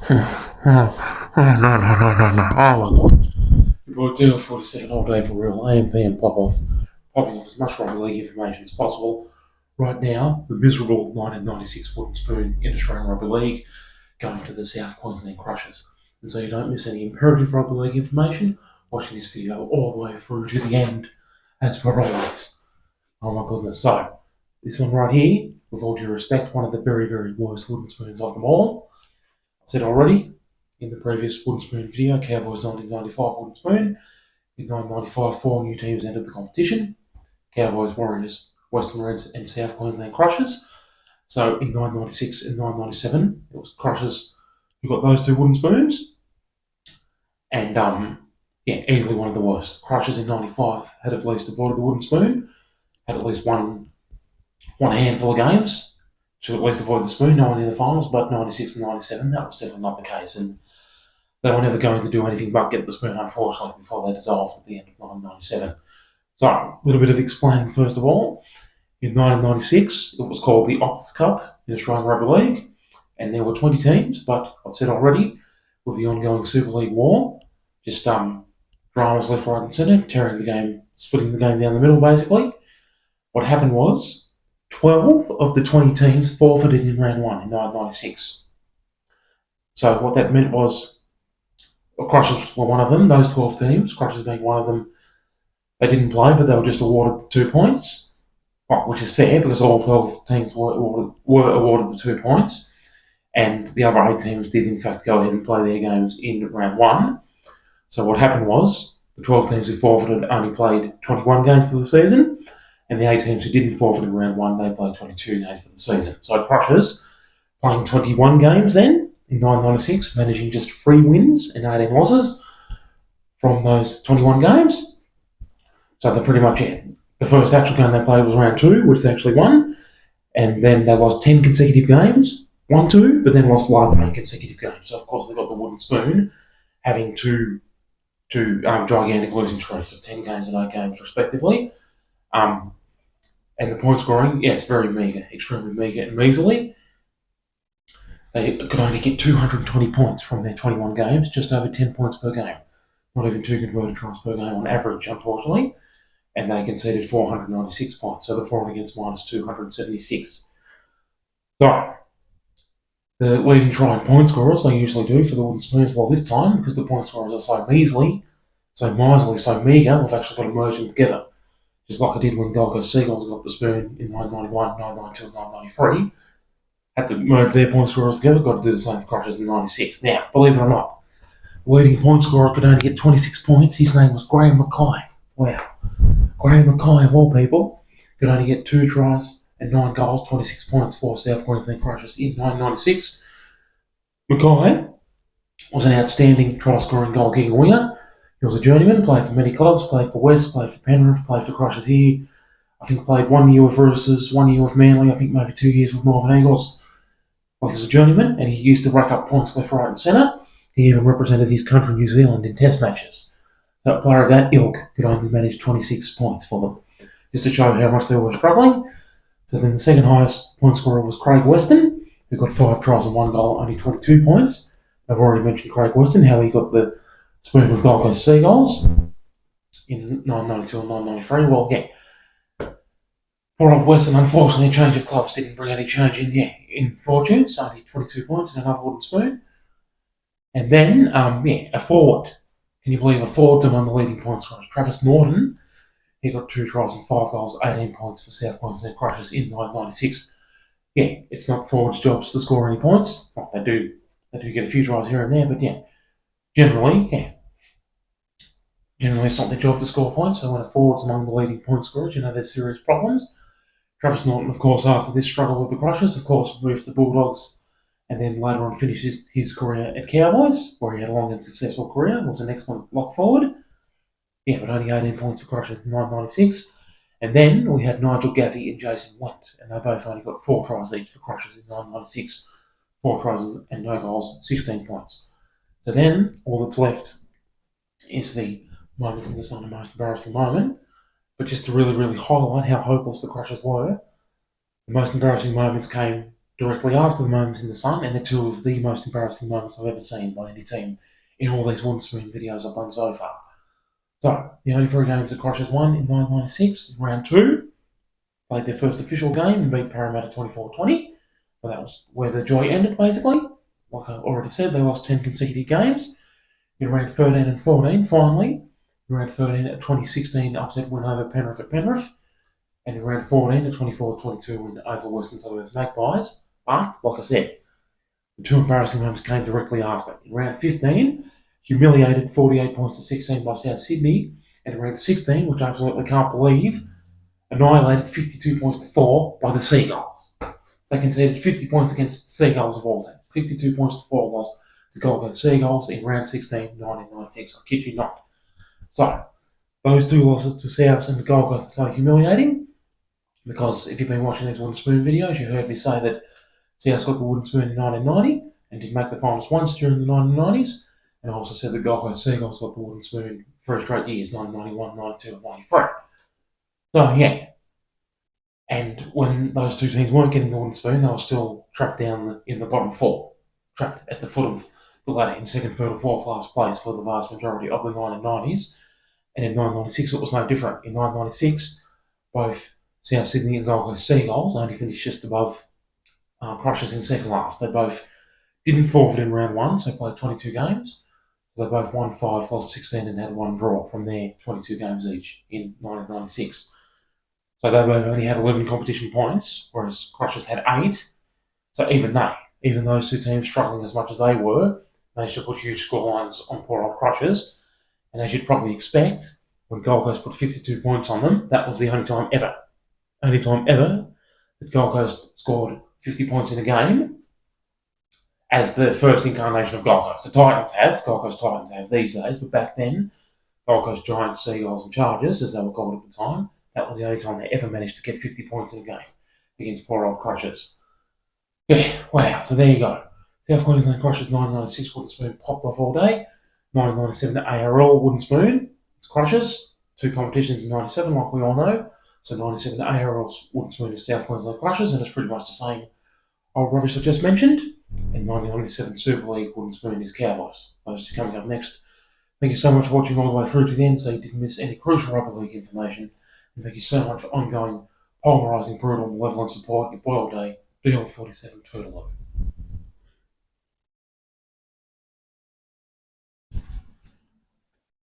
No. Oh my god. We'll do a 47 all day for real. AM, PM, pop off. Popping off as much rugby league information as possible. Right now, the miserable 1996 wooden spoon in Australian Rugby League going to the South Queensland Crushers. And so you don't miss any imperative rugby league information, watching this video all the way through to the end, as per always. Oh my goodness. So, this one right here, with all due respect, one of the very, very worst wooden spoons of them all. I said already in the previous wooden spoon video, Cowboys 1995 wooden spoon. In 1995, 4 new teams entered the competition. Cowboys, Warriors, Western Reds and South Queensland Crushers. So in 1996 and 1997, it was Crushers who got those 2 wooden spoons. And easily one of the worst. Crushers in 95 had at least avoided the wooden spoon, had at least one handful of games to at least avoid the spoon, no one in the finals, but 96 and 97, that was definitely not the case. And they were never going to do anything but get the spoon, unfortunately, before they dissolved at the end of 1997. So, a little bit of explaining first of all. In 1996, it was called the Optus Cup in Australian Rugby League, and there were 20 teams, but I've said already, with the ongoing Super League war, just dramas left, right and centre, tearing the game, splitting the game down the middle basically. What happened was, 12 of the 20 teams forfeited in round 1 in 1996. So what that meant was, Crushers were one of them, those 12 teams, Crushers being one of them. They didn't play, but they were just awarded the 2 points, which is fair because all 12 teams were awarded the 2 points, and the other 8 teams did in fact go ahead and play their games in round 1. So what happened was, the 12 teams who forfeited only played 21 games for the season, and the 8 teams who didn't forfeit in round 1, they played 22 games for the season. So Crushers, playing 21 games then, in 1996, managing just 3 wins and 18 losses from those 21 games. So they pretty much, the first actual game they played was round 2, which they actually won, and then they lost 10 consecutive games, 1-2, but then lost the last 8 consecutive games. So of course they got the wooden spoon, having two gigantic losing streaks of 10 games and 8 games respectively. And the point scoring, yes, very meagre, extremely meagre and measly. They could only get 220 points from their 21 games, just over 10 points per game. Not even 2 converted tries per game on average, unfortunately. And they conceded 496 points, so the for and against minus 276. So, the leading try and point scorers, they usually do for the wooden spoons, well this time, because the point scorers are so measly, so miserly, so meagre, we've actually got to merge them together. Just like I did when Gold Coast Seagulls got the spoon in 1991, 1992 and 1993. Had to merge their point scorers together, got to do the same for Crushers in 96. Now, believe it or not, the leading point scorer could only get 26 points. His name was Graham Mackay. Wow. Graham Mackay, of all people, could only get 2 tries and 9 goals, 26 points for South Queensland Crushers in 1996. Mackay was an outstanding try-scoring, goal-kicking winger. He was a journeyman, played for many clubs, played for West, played for Penrith, played for Crushers here. I think played 1 year with Roosters, 1 year with Manly, I think maybe 2 years with Northern Eagles. Well, he was a journeyman, and he used to rack up points left, right and centre. He even represented his country, New Zealand, in test matches. So a player of that ilk could only manage 26 points for them, just to show how much they were struggling. So then the second highest point scorer was Craig Weston, who got 5 tries and 1 goal, only 22 points. I've already mentioned Craig Weston, how he got the spoon with Gold Coast Seagulls in 1992 and 1993. Well, yeah, poor old Weston, unfortunately, a change of clubs didn't bring any change in fortunes. Only 22 points and another wooden spoon. And then, a forward. Can you believe a forward's among the leading point scorers? Travis Norton, he got 2 tries and 5 goals, 18 points for South Queensland Crushers in 1996. Yeah, it's not forwards' jobs to score any points. Well, they do get a few tries here and there, but generally it's not their job to score points. So when a forward's among the leading point scorers, there's serious problems. Travis Norton, of course, after this struggle with the Crushers, of course, moved to Bulldogs, and then later on finished his career at Cowboys, where he had a long and successful career, was an excellent lock forward. Yeah, but only 18 points for Crushers in 1996. And then we had Nigel Gaffey and Jason Went, and they both only got 4 tries each for Crushers in 1996. 4 tries and no goals, 16 points. So then, all that's left is the moment in the sun, the most embarrassing moment. But just to really, really highlight how hopeless the Crushers were, the most embarrassing moments came directly after the moments in the sun, and they're two of the most embarrassing moments I've ever seen by any team in all these wooden spoon videos I've done so far. So, the only 3 games the Crushers won in 1996, in round 2, played their first official game and beat Parramatta 24-20. Well, that was where the joy ended, basically. Like I already said, they lost 10 consecutive games. In round 13 and 14, finally, in round 13 a 2016 upset win over Penrith at Penrith, and in round 14 a 24-22 win over Western Suburbs Magpies. But, like I said, the 2 embarrassing moments came directly after. In round 15, humiliated 48 points to 16 by South Sydney, and in round 16, which I absolutely can't believe, annihilated 52 points to 4 by the Seagulls. They conceded 50 points against the Seagulls of all teams. 52 points to 4 lost to Gold Coast Seagulls in round 16, 1996. I kid you not. So, those 2 losses to South and the Gold Coast are so humiliating, because if you've been watching these wooden spoon videos, you heard me say that South got the wooden spoon in 1990 and did make the finals once during the 1990s. And I also said the Gold Coast Seagulls got the wooden spoon 3 straight years, 1991, 92, and 93. So, yeah. And when those 2 teams weren't getting the wooden spoon, they were still trapped down in the bottom 4, trapped at the foot of the ladder in 2nd, 3rd, or 4th last place for the vast majority of the 1990s. And in 1996, it was no different. In 1996, both South Sydney and Gold Coast Seagulls only finished just above Crushers in second last. They both didn't forfeit in round 1, so played 22 games. So they both won 5, lost 16, and had 1 draw from their 22 games each in 1996. So they both only had 11 competition points, whereas Crushers had 8. So even those 2 teams struggling as much as they were, managed to put huge scorelines on poor old Crushers. And as you'd probably expect, when Gold Coast put 52 points on them, that was the only time ever that Gold Coast scored 50 points in a game as the first incarnation of Gold Coast. The Gold Coast Titans have these days, but back then, Gold Coast Giants, Seagulls and Chargers, as they were called at the time, that was the only time they ever managed to get 50 points in a game against poor old Crushers. Yeah, wow, so there you go. South Queensland Crushers 1996 wooden spoon popped off all day. 1997 the ARL wooden spoon, it's Crushers. 2 competitions in 97, like we all know. So 97 the ARL wooden spoon is South Queensland Crushers, and it's pretty much the same old rubbish I just mentioned. And 1997 Super League wooden spoon is Cowboys. Those 2 coming up next. Thank you so much for watching all the way through to the end, so you didn't miss any crucial rugby league information. And thank you so much for ongoing, polarising, brutal, malevolent support. Your boy all day, DL47 Turtle.